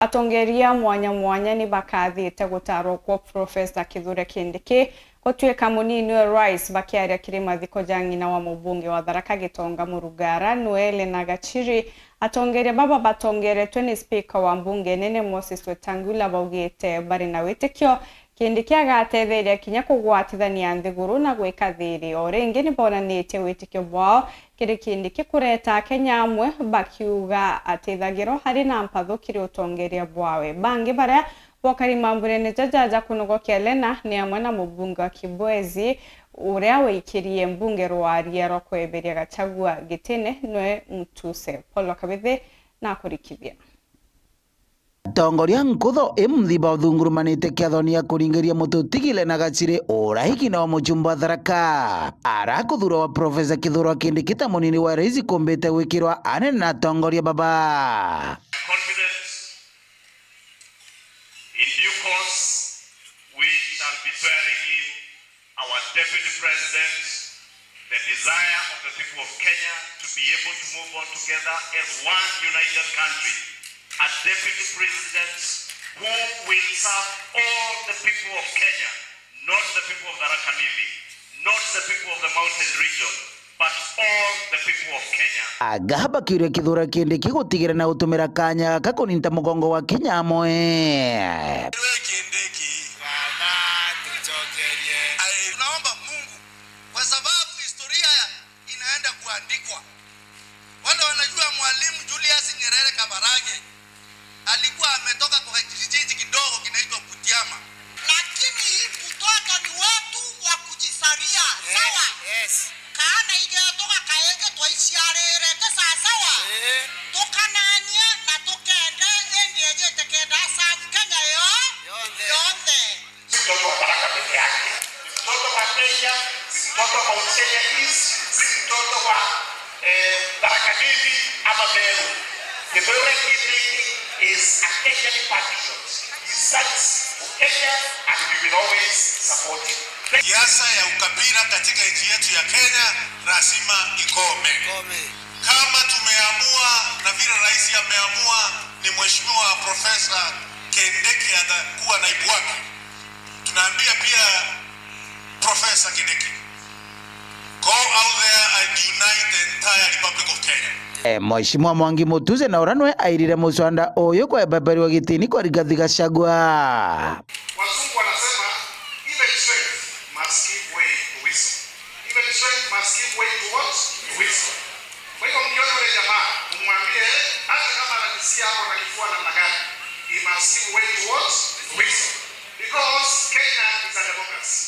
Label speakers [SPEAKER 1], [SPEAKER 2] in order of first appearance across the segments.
[SPEAKER 1] Atongeria mwanya ni bakathite gutarwo kwa Professor Kithure Kindiki gutwika munini wa Rais bakiaria kiri mathiko jang'ina wa mubunge wa Tharaka Gitonga Murugara Noel na Gachiri. Atongeria baba batongeretwe ni Speaker wa mbunge nene Moses Wetangula baugite bari na witikio Kindiki agatetheria kinya kugwatithania nthiguru na gwika thiri o ringi ni bonanite witikio bwao kiri Kindiki kureta Kenya amwe bakiuga atithagiro hari na mpatho kiri utongeria bwawe bangi baria Wakari Mambure jaja kunogokia Elena ni amwe na mubunge wa Kibwezi uria wikirie mbunge rwaria rwa kweberia Gachagua gitine noe Mutuse Paul Kabithe na kurikithia
[SPEAKER 2] Tongoria nkutho imthiba uthungurumanite kiathonia kuringeria mututigile na Gachiri urahiki na muchumba Tharaka arakuthura wa Professor Kithure Kindiki ta munini wa rais kumbite gwikirwa anene na tongoria baba.
[SPEAKER 3] In due course, we shall be swearing in our Deputy President, the desire of the people of Kenya to be able to move on together as one united country. A Deputy President who will serve all the people of Kenya, not the people of Tharaka Nithi, not the people of the mountain region, but all the people of Kenya.
[SPEAKER 2] Agaba Kithure Kindiki gutigira na gutumira kanya kakuninta mugongo wa Kenya amwe.
[SPEAKER 4] Naomba Mungu kwa sababu historia inaenda kuandikwa. Wale wanajua Mwalimu Julius Nyerere Kabarage alikuwa ametoka kwa kijiji kidogo kinaitwa Butiama.
[SPEAKER 5] Lakini mtoto ni watu wa kujisalia. Sawa?
[SPEAKER 4] Yes.
[SPEAKER 5] Kana igetoka kaenge twaiciarere kesa sawa? Tukanania na tukende endi ejete kenda sa Kenya yonde.
[SPEAKER 3] Mtoto wa Tharaka peke yake. Mtoto wa Kenya, mtoto wa Kenya mtoto wa Tharaka Nithi ama Meru. Kithure Kindiki is a Kenyan patriot. He stands for Kenya and we will always support him.
[SPEAKER 4] Siasa ya ukabila katika nchi yetu ya Kenya lazima ikome. Kama tumeamua na vile rais ameamua ni Mheshimiwa Professor Kindiki atakuwa naibu wake. Tunaambia pia Professor Kindiki, go out there and unite the entire Republic of Kenya.
[SPEAKER 2] Mheshimiwa Mwangi Mutuze na uranwe airire muswanda uyu kwa babari wa gitini kwa Rigathi Gachagua.
[SPEAKER 3] Wazungu wanasema even strength must give way to wisdom. Even strength must give way to what? To wisdom. Kwa hiyo mkiona yule jamaa umwambie hata kama anajisikia hapo na kifua namna gani, he must give way to what? To wisdom. Because Kenya is a democracy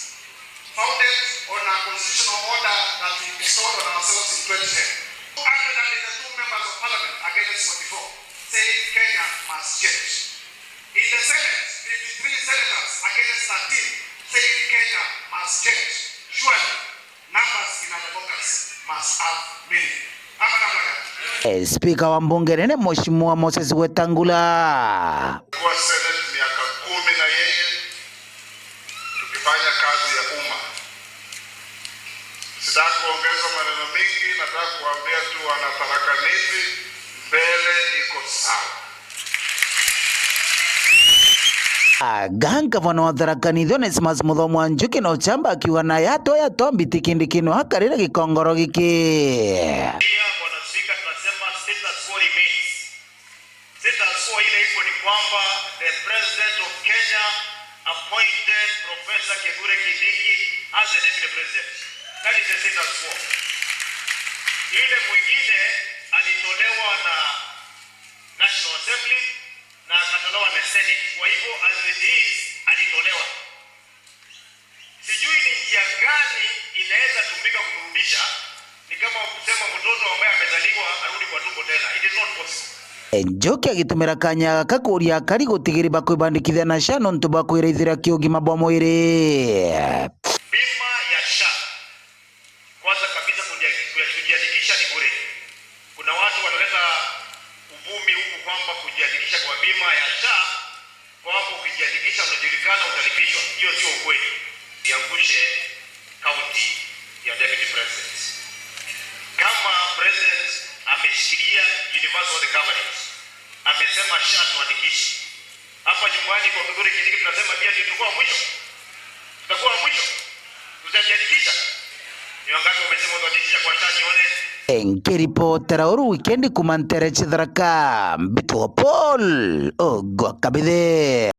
[SPEAKER 3] founded on a constitutional order that we bestowed on ourselves in 2010. 282 members of parliament against 44 saying Kenya must change. In the Senate, 53 senators against 13 saying Kenya must change. Surely, numbers in a democracy must have meaning.
[SPEAKER 2] Speaker wa mbunge nene Mheshimiwa Moses Wetangula.
[SPEAKER 3] Kwa Senate miaka 10 na yeye tukifanya kazi ya umma. Sitaki kuongeza maneno mingi, nataka kuambia tu wana Tharaka Nithi mbele iko sawa.
[SPEAKER 2] Gavana wa Tharaka Nithi Onesmus Muthomwa Njuki no chamba akiwa na yato mbiti Kindiki no hakarira gikongoro giki.
[SPEAKER 3] Bwana Spika, tunasema status quo remains. Status quo ile iko ni kwamba the president of Kenya appointed Professor Kithure Kindiki as the deputy president. That is the status quo. Yule mwingine alitolewa na National Assembly na akatolewa na Senate. Kwa hivyo as it is alitolewa. Sijui ni njia gani inaweza tumika kumrudisha. Ni kama kusema mtoto ambaye amezaliwa arudi kwa tumbo tena. It is not possible.
[SPEAKER 2] Njuki agitumira kanya kakuria kari gutigiri bakwibandikithia na SHA nontu bakwirithira kiugima bwa mwiri.
[SPEAKER 3] Bima ya SHA kwanza kabisa kujiandikisha ni bure. Kuna watu wanaleta uvumi huku kwamba kujiandikisha kwa bima ya SHA kwamba ukijiandikisha unajulikana utalipishwa. Hiyo sio ukweli. Iangushe kaunti ya deputy president. Kama president ameshikilia universal coverage, amesema SHA tuandikishe. kwani kwa Kithure Kindiki tunasema pia tutakuwa mwisho? Tutakuwa mwisho? Tutajiandikisha? Ni wangapi wamesema watajiandikisha kwa chani nione?
[SPEAKER 2] Enkiripotera oru weekend kumantere Tharaka Mbitwa Paul Ogwa Kabithe.